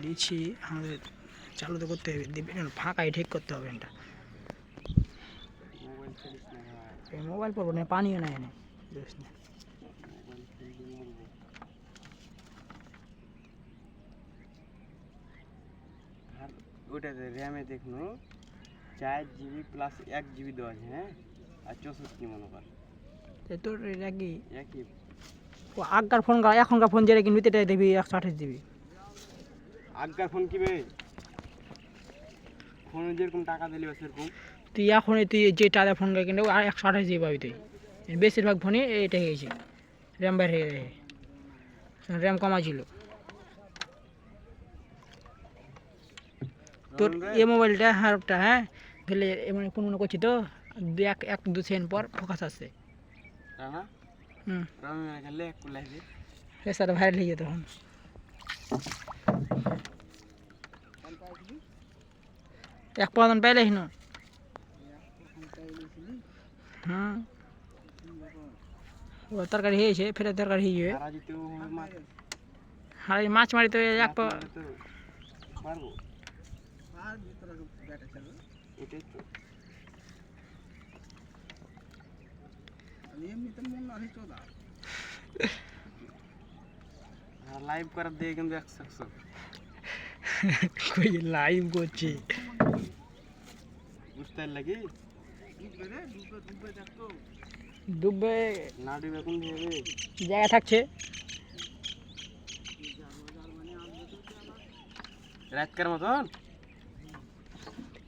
লিচি আমাদের চালু তো করতে হবে, ফাঁকাই ঠিক করতে হবে। এটা মোবাইল পড়বো না, পানিও নাই এনে না। আর ওটাতে র্যামে দেখনো 4 GB প্লাস 1 GB দেওয়া আছে, হ্যাঁ, আর 64 মনে কর। তোর একই একই ও আগকার ফোন, এখনকার ফোন যেটা কিনবি সেটাই দেখবি 128 GB। আগকার ফোন কিবে ফোনে যেরকম টাকা দিলি সেরকম। তুই এখনই তুই যে টাকা ফোন কিনবো আর 128 GB পাবি তুই। বেশিরভাগ ফোনই এটা হয়েছে, র্যাম বাইর হয়ে গেছে, র্যাম কমা ছিল। তোর এই মোবাইলটা হারটা, হ্যাঁ গেলে এমনি কোনো মনে করছি তো 1-2 সেকেন্ড পর ফোকাস আসছে। স্যার ভাইরাল হয়ে যেত তখন। এক পাওয়ান পাইলে না। হুম, ও তরকারি হয়েছে, ফের তরকারি হয়ে যাবে। আর এই মাছ মারি তো এক পাওয়া পারবো। এটাই তো লাইভ করার দিয়ে কিন্তু 100 কই লাইভ করছে বুঝতে লাগি। ডুববে না ডুবে কোন দিকে জায়গা থাকছে। রাতকার মতন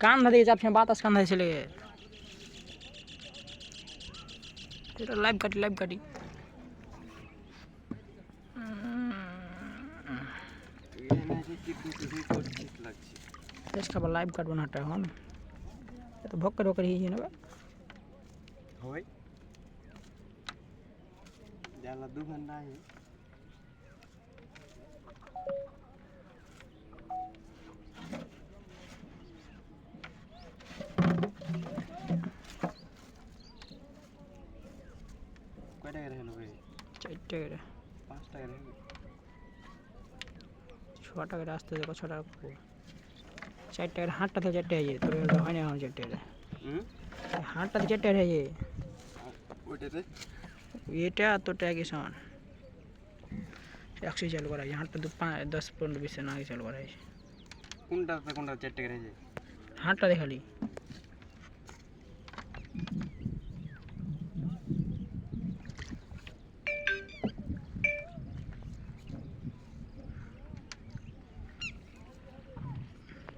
কান্দা দিকে চাপছে, বাতাস কান্দা চলে গে। এটা লাইভ কাটি খাবার লাইভ কাটবো না এখন, এত ভক্কর হয়ে নেবে। হয় জ্বালা 2 ঘন্টা আছে। কয় টাকা রেখে নেবে? 4 টাকা, 5 টাকা রেখে 6 টাকা আসতে দেখো, 6 টাকা 4 টাকার হাটটা থেকে 4 টাকা যায়। তোর হয় না এখন 4 টাকা, হাটটাতে 4 টাকা হয়ে যায়। ওইটাতে এটা তোরটা একই সমান, 100 চালু করা হয়েছে। হাটটা তো 10-15-20 না আগে চালু করা হয়েছে। কোনটা 4 টাকা রেখে? হাটটা দেখালি